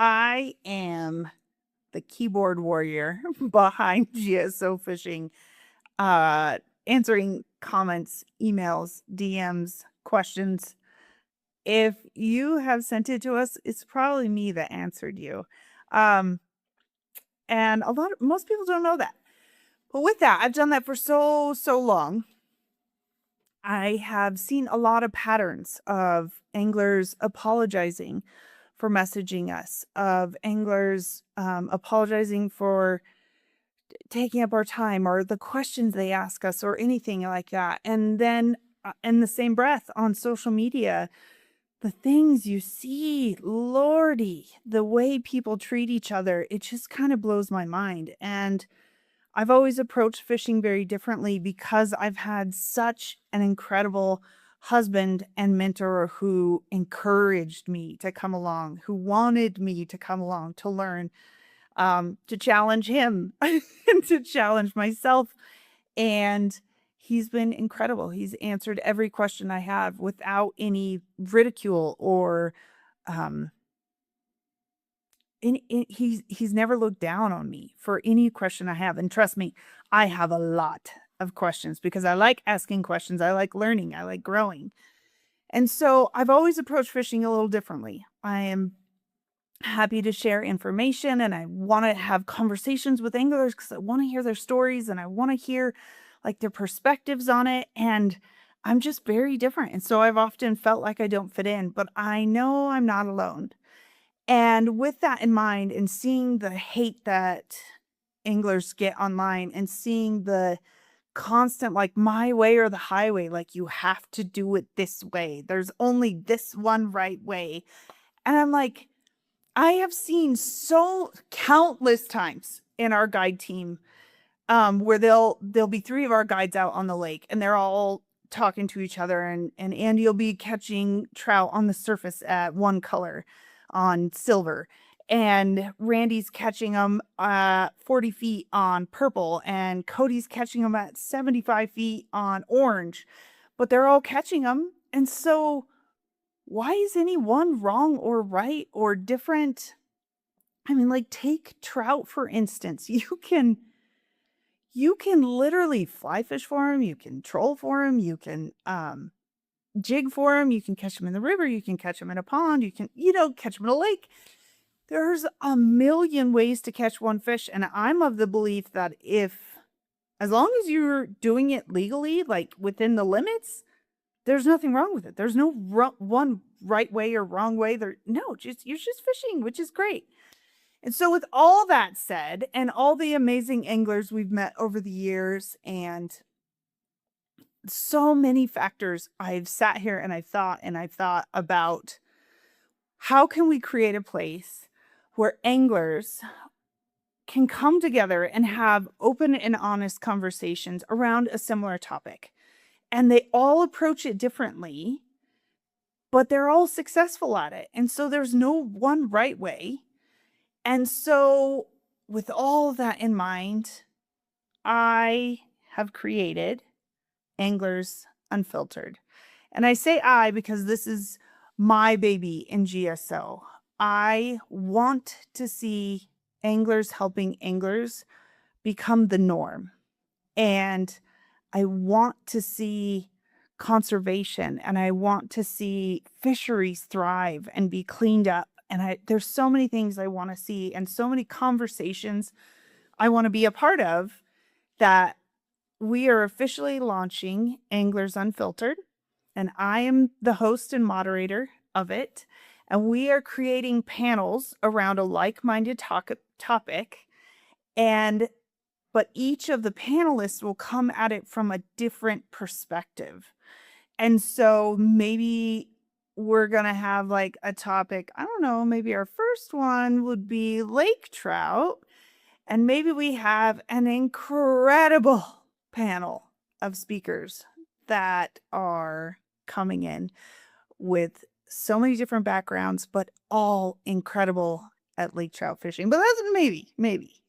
I am the keyboard warrior behind GSO fishing, uh, answering comments, emails, DMs, questions. If you have sent it to us, it's probably me that answered you. Um, and most people don't know that. But with that, I've done that for so long. I have seen a lot of patterns of anglers apologizing for messaging us, of anglers apologizing for taking up our time or the questions they ask us or anything like that. And then, in the same breath, on social media, the things you see, lordy, the way people treat each other, it just kind of blows my mind. And I've always approached fishing very differently because I've had such an incredible husband and mentor who encouraged me to come along, who wanted me to come along to learn, to challenge him and to challenge myself. And he's been incredible. He's answered every question I have without any ridicule or um, he's never looked down on me for any question I have, and trust me, I have a lot of questions because I like asking questions, I like learning, I like growing, and so I've always approached fishing a little differently. I am happy to share information, and I wanna have conversations with anglers because I wanna hear their stories, and I wanna hear, like, their perspectives on it, and I'm just very different, and so I've often felt like I don't fit in, but I know I'm not alone. And with that in mind and seeing the hate that anglers get online and seeing the constant, like, my way or the highway, like, you have to do it this way. There's only this one right way. And I'm like, I have seen so countless times in our guide team, where there'll be 3 of our guides out on the lake and they're all talking to each other and Andy will be catching trout on the surface at one color on silver, and Randy's catching them at 40 feet on purple, and Cody's catching them at 75 feet on orange, but they're all catching them. And so why is any one wrong or right or different? I mean, like, take trout, for instance. You can literally fly fish for them, you can troll for them, you can, jig for them, you can catch them in the river, you can catch them in a pond, you can, catch them in a lake. There's a million ways to catch one fish, and I'm of the belief that if as long as you're doing it legally, like, within the limits, there's nothing wrong with it. There's no one right way or wrong way. No, just you're just fishing, which is great. And so with all that said, and all the amazing anglers we've met over the years, and so many factors, I've sat here and I've thought about how can we create a place where anglers can come together and have open and honest conversations around a similar topic. And they all approach it differently, but they're all successful at it. And so there's no one right way. And so, with all that in mind, I have created Anglers Unfiltered. And I say I because this is my baby in GSO. I want to see anglers helping anglers become the norm. And I want to see conservation and I want to see fisheries thrive and be cleaned up. And there's so many things I want to see and so many conversations I want to be a part of that we are officially launching Anglers Unfiltered, and I am the host and moderator of it. And we are creating panels around a like-minded topic, and but each of the panelists will come at it from a different perspective. And so maybe we're going to have like a topic, I don't know, maybe our first one would be lake trout, and maybe we have an incredible panel of speakers that are coming in with so many different backgrounds, but all incredible at lake trout fishing. But that's maybe.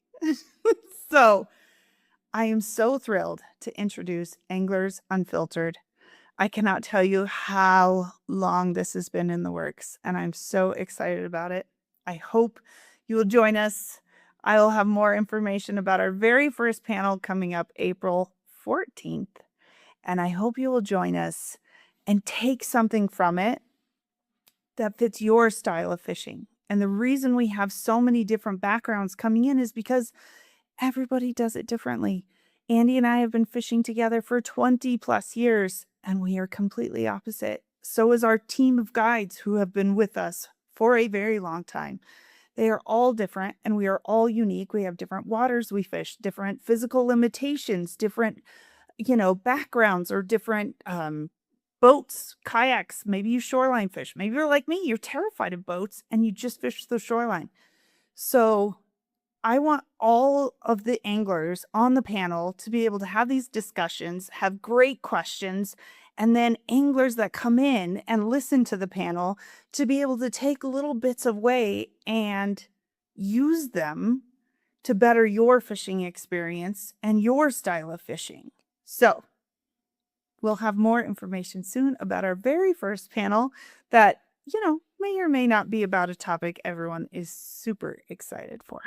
So I am so thrilled to introduce Anglers Unfiltered. I cannot tell you how long this has been in the works, and I'm so excited about it. I hope you will join us. I will have more information about our very first panel coming up April 14th. And I hope you will join us and take something from it that fits your style of fishing. And the reason we have so many different backgrounds coming in is because everybody does it differently. Andy and I have been fishing together for 20 plus years, and we are completely opposite. So is our team of guides who have been with us for a very long time. They are all different and we are all unique. We have different waters we fish, different physical limitations, different, backgrounds or different boats, kayaks. Maybe you shoreline fish. Maybe you're like me, you're terrified of boats and you just fish the shoreline. So I want all of the anglers on the panel to be able to have these discussions, have great questions, and then anglers that come in and listen to the panel to be able to take little bits of way and use them to better your fishing experience and your style of fishing. So we'll have more information soon about our very first panel that, may or may not be about a topic everyone is super excited for.